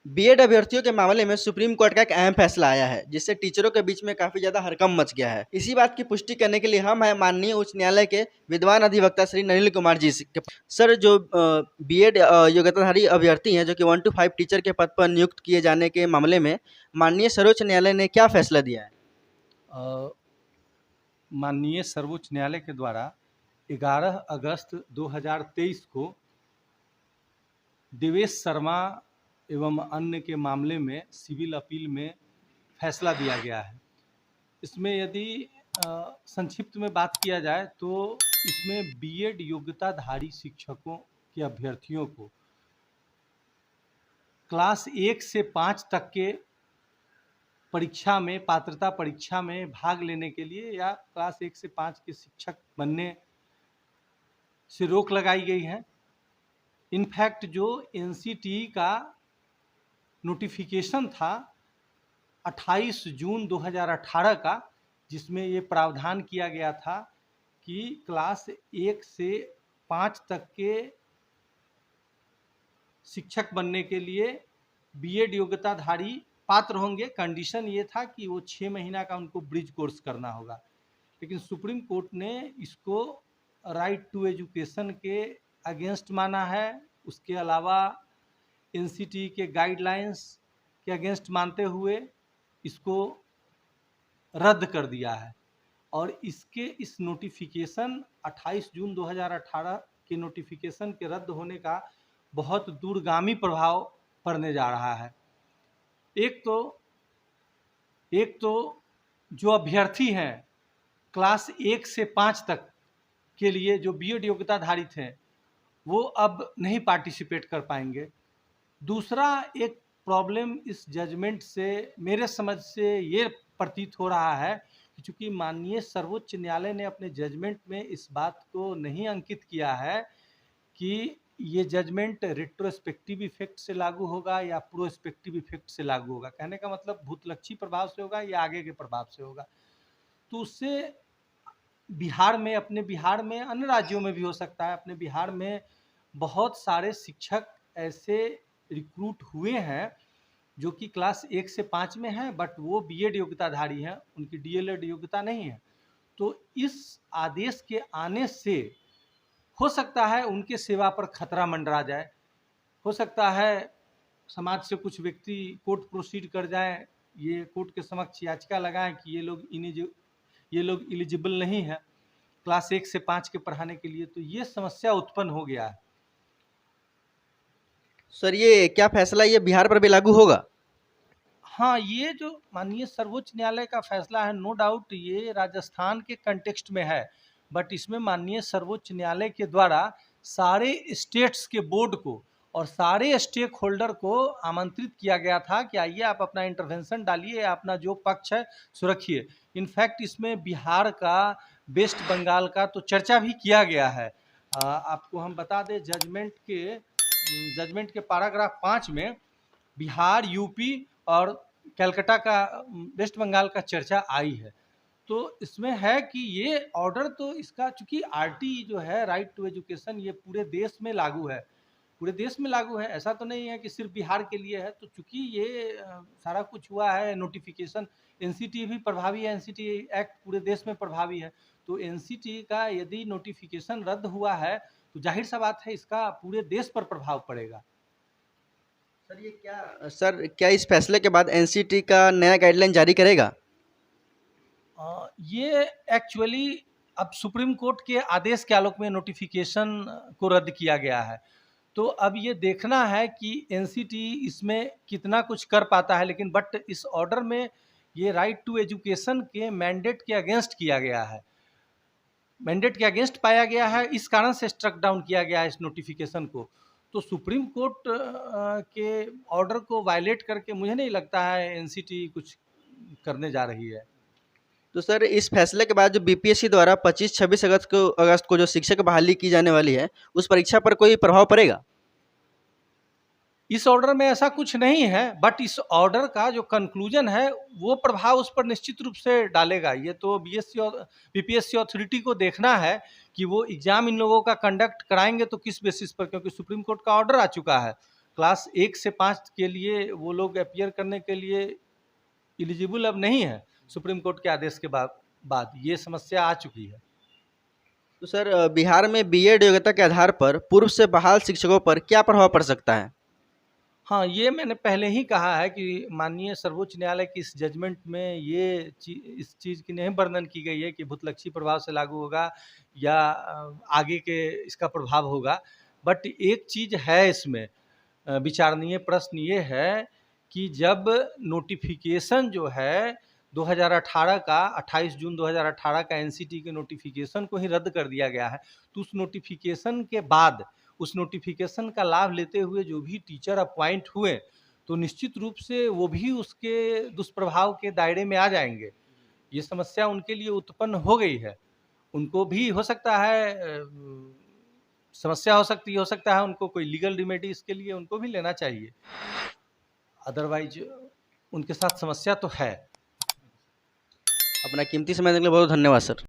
BEd अभ्यर्थियों के मामले में सुप्रीम कोर्ट का एक अहम फैसला आया है, जिससे टीचरों के बीच में काफी ज्यादा हड़कंप मच गया है। इसी बात की पुष्टि करने के लिए हम हैं माननीय उच्च न्यायालय के विद्वान अधिवक्ता श्री नलिन कुमार जी के सर, जो बीएड योग्यताधारी अभ्यर्थी हैं, जो कि 1 to 5 टीचर के पद पर नियुक्त किए जाने के मामले में माननीय सर्वोच्च न्यायालय ने क्या फैसला दिया है? माननीय सर्वोच्च न्यायालय के द्वारा 11 अगस्त 2023 को देवेश शर्मा एवं अन्य के मामले में सिविल अपील में फैसला दिया गया है। इसमें यदि संक्षिप्त में बात किया जाए तो इसमें बीएड योग्यताधारी शिक्षकों के अभ्यर्थियों को क्लास 1 से 5 तक के परीक्षा में, पात्रता परीक्षा में भाग लेने के लिए या क्लास 1 से 5 के शिक्षक बनने से रोक लगाई गई है। इनफैक्ट जो एनसीटीई का नोटिफिकेशन था 28 जून 2018 का, जिसमें ये प्रावधान किया गया था कि क्लास 1 से 5 तक के शिक्षक बनने के लिए बीएड योग्यताधारी पात्र होंगे। कंडीशन ये था कि वो 6 महीना का उनको ब्रिज कोर्स करना होगा, लेकिन सुप्रीम कोर्ट ने इसको राइट टू एजुकेशन के अगेंस्ट माना है। उसके अलावा एनसीटीई के गाइडलाइंस के अगेंस्ट मानते हुए इसको रद्द कर दिया है। और इस नोटिफिकेशन 28 जून 2018 के नोटिफिकेशन के रद्द होने का बहुत दूरगामी प्रभाव पड़ने जा रहा है। एक तो जो अभ्यर्थी हैं क्लास 1 से 5 तक के लिए जो बीएड योग्यताधारी थे वो अब नहीं पार्टिसिपेट कर पाएंगे। दूसरा एक प्रॉब्लम इस जजमेंट से मेरे समझ से ये प्रतीत हो रहा है कि चूँकि माननीय सर्वोच्च न्यायालय ने अपने जजमेंट में इस बात को नहीं अंकित किया है कि ये जजमेंट रिट्रोस्पेक्टिव इफेक्ट से लागू होगा या प्रोस्पेक्टिव इफेक्ट से लागू होगा। कहने का मतलब भूतलक्षी प्रभाव से होगा या आगे के प्रभाव से होगा। तो उससे अपने बिहार में, अन्य राज्यों में भी हो सकता है, अपने बिहार में बहुत सारे शिक्षक ऐसे रिक्रूट हुए हैं जो कि क्लास 1 से 5 में हैं, बट वो बीएड योग्यताधारी हैं, उनकी डीएलएड योग्यता नहीं है। तो इस आदेश के आने से हो सकता है उनके सेवा पर खतरा मंडरा जाए, हो सकता है समाज से कुछ व्यक्ति कोर्ट प्रोसीड कर जाएं, ये कोर्ट के समक्ष याचिका लगाएं कि ये लोग एलिजिबल नहीं है क्लास 1 से 5 के पढ़ाने के लिए। तो ये समस्या उत्पन्न हो गया है। सर, ये क्या फैसला ये बिहार पर भी लागू होगा? हाँ, ये जो माननीय सर्वोच्च न्यायालय का फैसला है, नो डाउट ये राजस्थान के कंटेक्स्ट में है, बट इसमें माननीय सर्वोच्च न्यायालय के द्वारा सारे स्टेट्स के बोर्ड को और सारे स्टेक होल्डर को आमंत्रित किया गया था कि आइए आप अपना इंटरवेंशन डालिए, अपना जो पक्ष है सुरखिए। इनफैक्ट इसमें बिहार का, वेस्ट बंगाल का तो चर्चा भी किया गया है। आपको हम बता दें जजमेंट के पैराग्राफ 5 में बिहार, यूपी और कलकत्ता का, वेस्ट बंगाल का चर्चा आई है। तो इसमें है कि ये ऑर्डर तो इसका, चूँकि आरटी जो है राइट टू एजुकेशन, ये पूरे देश में लागू है, पूरे देश में लागू है। ऐसा तो नहीं है कि सिर्फ बिहार के लिए है। तो चूँकि ये सारा कुछ हुआ है, नोटिफिकेशन, एनसीटीई भी प्रभावी है, एनसीटीई एक्ट पूरे देश में प्रभावी है। तो एनसीटीई का यदि नोटिफिकेशन रद्द हुआ है तो जाहिर सा बात है इसका पूरे देश पर प्रभाव पड़ेगा। सर, क्या इस फैसले के बाद एनसीटी का नया गाइडलाइन जारी करेगा? ये एक्चुअली अब सुप्रीम कोर्ट के आदेश के आलोक में नोटिफिकेशन को रद्द किया गया है। तो अब ये देखना है कि एनसीटी इसमें कितना कुछ कर पाता है, लेकिन बट इस ऑर्डर में ये राइट टू एजुकेशन के मैंडेट के अगेंस्ट किया गया है, मैंडेट के अगेंस्ट पाया गया है, इस कारण से स्ट्रक डाउन किया गया है इस नोटिफिकेशन को। तो सुप्रीम कोर्ट के ऑर्डर को वायलेट करके मुझे नहीं लगता है एनसीटी कुछ करने जा रही है। तो सर, इस फैसले के बाद जो बीपीएससी द्वारा 25-26 अगस्त को जो शिक्षक बहाली की जाने वाली है, उस परीक्षा पर कोई प्रभाव पड़ेगा? इस ऑर्डर में ऐसा कुछ नहीं है, बट इस ऑर्डर का जो कंक्लूजन है वो प्रभाव उस पर निश्चित रूप से डालेगा। ये तो बीपीएससी अथॉरिटी को देखना है कि वो एग्ज़ाम इन लोगों का कंडक्ट कराएंगे तो किस बेसिस पर, क्योंकि सुप्रीम कोर्ट का ऑर्डर आ चुका है। क्लास 1 से 5 के लिए वो लोग अपीयर करने के लिए एलिजिबल अब नहीं है। सुप्रीम कोर्ट के आदेश के बाद ये समस्या आ चुकी है। तो सर बिहार में बीएड योग्यता के आधार पर पूर्व से बहाल शिक्षकों पर क्या प्रभाव पड़ सकता है? हाँ, ये मैंने पहले ही कहा है कि माननीय सर्वोच्च न्यायालय की इस जजमेंट में ये इस चीज़ की नहीं वर्णन की गई है कि भूतलक्षी प्रभाव से लागू होगा या आगे के इसका प्रभाव होगा। बट एक चीज़ है इसमें विचारणीय प्रश्न ये है कि जब नोटिफिकेशन जो है 2018 का 28 जून 2018 का एनसीटी के नोटिफिकेशन को ही रद्द कर दिया गया है, तो उस नोटिफिकेशन के बाद उस नोटिफिकेशन का लाभ लेते हुए जो भी टीचर अपॉइंट हुए, तो निश्चित रूप से वो भी उसके दुष्प्रभाव के दायरे में आ जाएंगे। ये समस्या उनके लिए उत्पन्न हो गई है। उनको भी हो सकता है समस्या हो सकता है उनको कोई लीगल रेमेडी इसके लिए उनको भी लेना चाहिए। अदरवाइज उनके साथ समस्या तो है। अपना कीमती समय देने के लिए बहुत धन्यवाद सर।